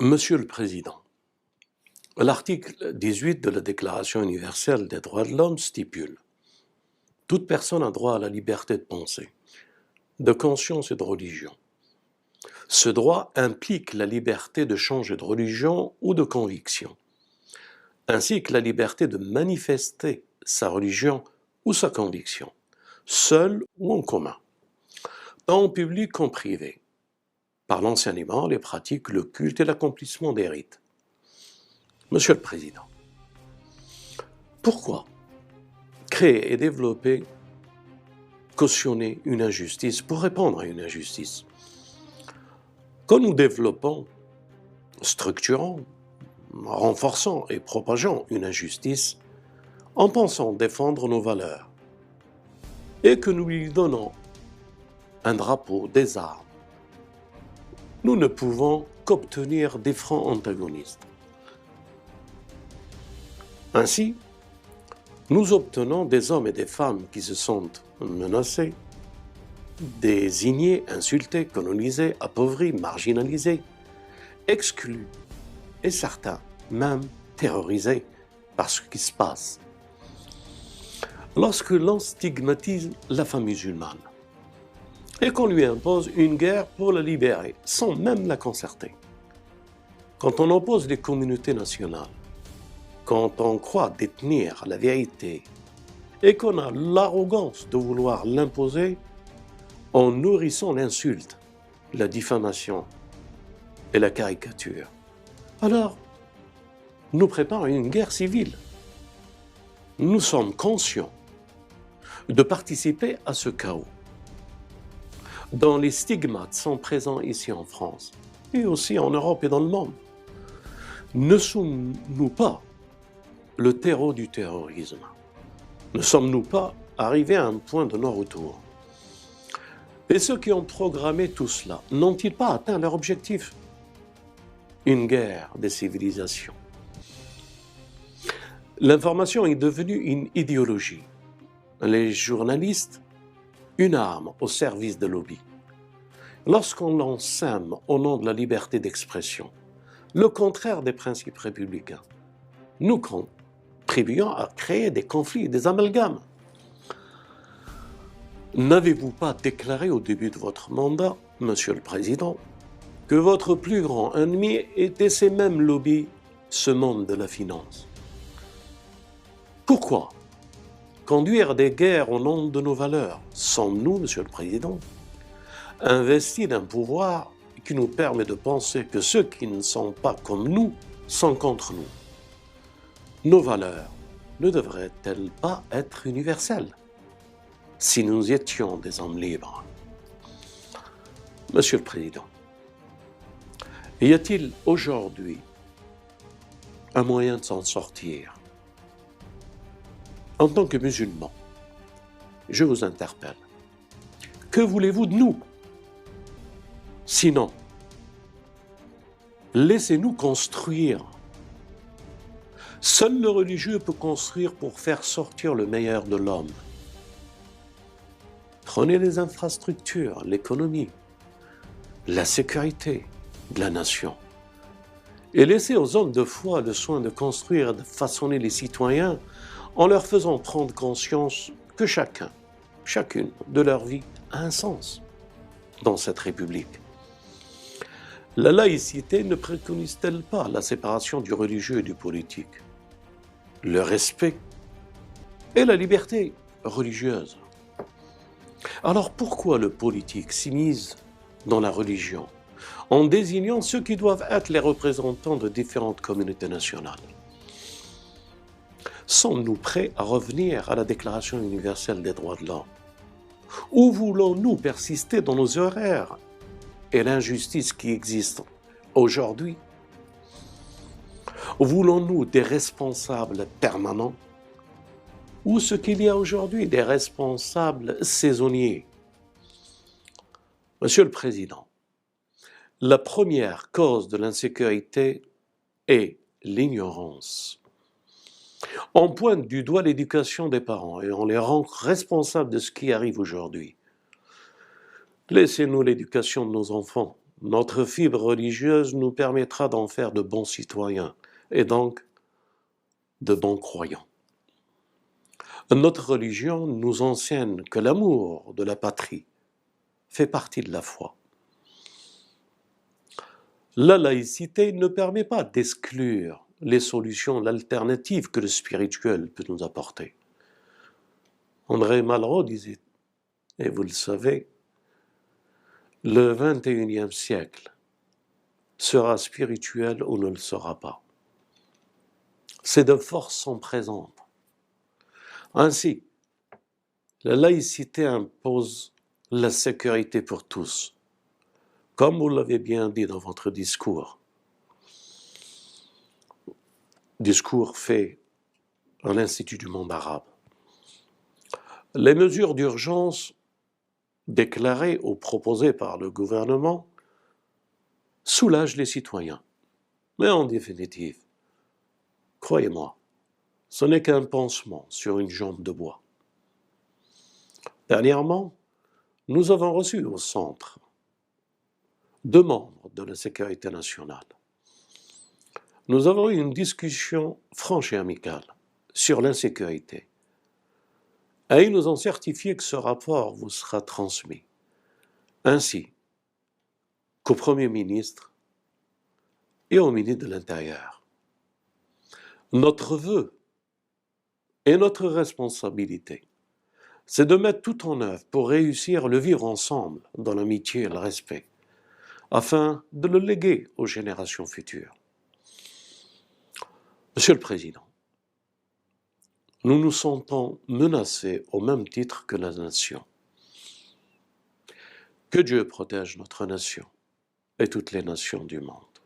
Monsieur le Président, l'article 18 de la Déclaration universelle des droits de l'homme stipule: toute personne a droit à la liberté de pensée, de conscience et de religion. Ce droit implique la liberté de changer de religion ou de conviction, ainsi que la liberté de manifester sa religion ou sa conviction, seul ou en commun, tant en public qu'en privé, par l'enseignement, les pratiques, le culte et l'accomplissement des rites. Monsieur le Président, pourquoi créer et développer, cautionner une injustice pour répondre à une injustice? Quand nous développons, structurons, renforçant et propageant une injustice en pensant défendre nos valeurs et que nous lui donnons un drapeau, des armes, nous ne pouvons qu'obtenir des francs antagonistes. Ainsi, nous obtenons des hommes et des femmes qui se sentent menacés, désignés, insultés, colonisés, appauvris, marginalisés, exclus et certains même terrorisés par ce qui se passe. Lorsque l'on stigmatise la femme musulmane et qu'on lui impose une guerre pour la libérer sans même la concerter, quand on oppose les communautés nationales, quand on croit détenir la vérité et qu'on a l'arrogance de vouloir l'imposer en nourrissant l'insulte, la diffamation et la caricature, alors nous préparons une guerre civile. Nous sommes conscients de participer à ce chaos, dont les stigmates sont présents ici en France et aussi en Europe et dans le monde. Ne sommes-nous pas le terreau du terrorisme? Ne sommes-nous pas arrivés à un point de non-retour? Et ceux qui ont programmé tout cela n'ont-ils pas atteint leur objectif? Une guerre des civilisations. L'information est devenue une idéologie. Les journalistes, une arme au service de lobby. Lorsqu'on l'enseigne au nom de la liberté d'expression, le contraire des principes républicains, nous contribuons à créer des conflits, des amalgames. N'avez-vous pas déclaré au début de votre mandat, Monsieur le Président, que votre plus grand ennemi était ces mêmes lobbies, ce monde de la finance? Pourquoi conduire des guerres au nom de nos valeurs? Sommes-nous, Monsieur le Président, investis d'un pouvoir qui nous permet de penser que ceux qui ne sont pas comme nous sont contre nous? Nos valeurs ne devraient-elles pas être universelles si nous étions des hommes libres? Monsieur le Président, y a-t-il aujourd'hui un moyen de s'en sortir? En tant que musulman, je vous interpelle. Que voulez-vous de nous? Sinon, laissez-nous construire. Seul le religieux peut construire pour faire sortir le meilleur de l'homme. Prenez les infrastructures, l'économie, la sécurité de la nation et laissez aux hommes de foi le soin de construire et de façonner les citoyens en leur faisant prendre conscience que chacune de leur vie a un sens dans cette République. La laïcité ne préconise-t-elle pas la séparation du religieux et du politique, le respect et la liberté religieuse? Alors pourquoi le politique s'immisce dans la religion en désignant ceux qui doivent être les représentants de différentes communautés nationales? Sommes-nous prêts à revenir à la Déclaration universelle des droits de l'homme? Ou voulons-nous persister dans nos erreurs et l'injustice qui existe aujourd'hui? Voulons-nous des responsables permanents ou ce qu'il y a aujourd'hui, des responsables saisonniers? Monsieur le Président, la première cause de l'insécurité est l'ignorance. On pointe du doigt l'éducation des parents et on les rend responsables de ce qui arrive aujourd'hui. Laissez-nous l'éducation de nos enfants, notre fibre religieuse nous permettra d'en faire de bons citoyens et donc de bons croyants. Notre religion nous enseigne que l'amour de la patrie fait partie de la foi. La laïcité ne permet pas d'exclure les solutions alternatives que le spirituel peut nous apporter. André Malraux disait, et vous le savez, le 21e siècle sera spirituel ou ne le sera pas. Ces deux forces sont présentes. Ainsi, la laïcité impose la sécurité pour tous, comme vous l'avez bien dit dans votre discours fait à l'Institut du monde arabe. Les mesures d'urgence déclarées ou proposées par le gouvernement soulagent les citoyens. Mais en définitive, croyez-moi, ce n'est qu'un pansement sur une jambe de bois. Dernièrement, nous avons reçu au centre 2 membres de la sécurité nationale. Nous avons eu une discussion franche et amicale sur l'insécurité. Et ils nous ont certifié que ce rapport vous sera transmis, ainsi qu'au Premier ministre et au ministre de l'Intérieur. Notre vœu et notre responsabilité, c'est de mettre tout en œuvre pour réussir le vivre ensemble dans l'amitié et le respect, afin de le léguer aux générations futures. Monsieur le Président, nous nous sentons menacés au même titre que la nation. Que Dieu protège notre nation et toutes les nations du monde.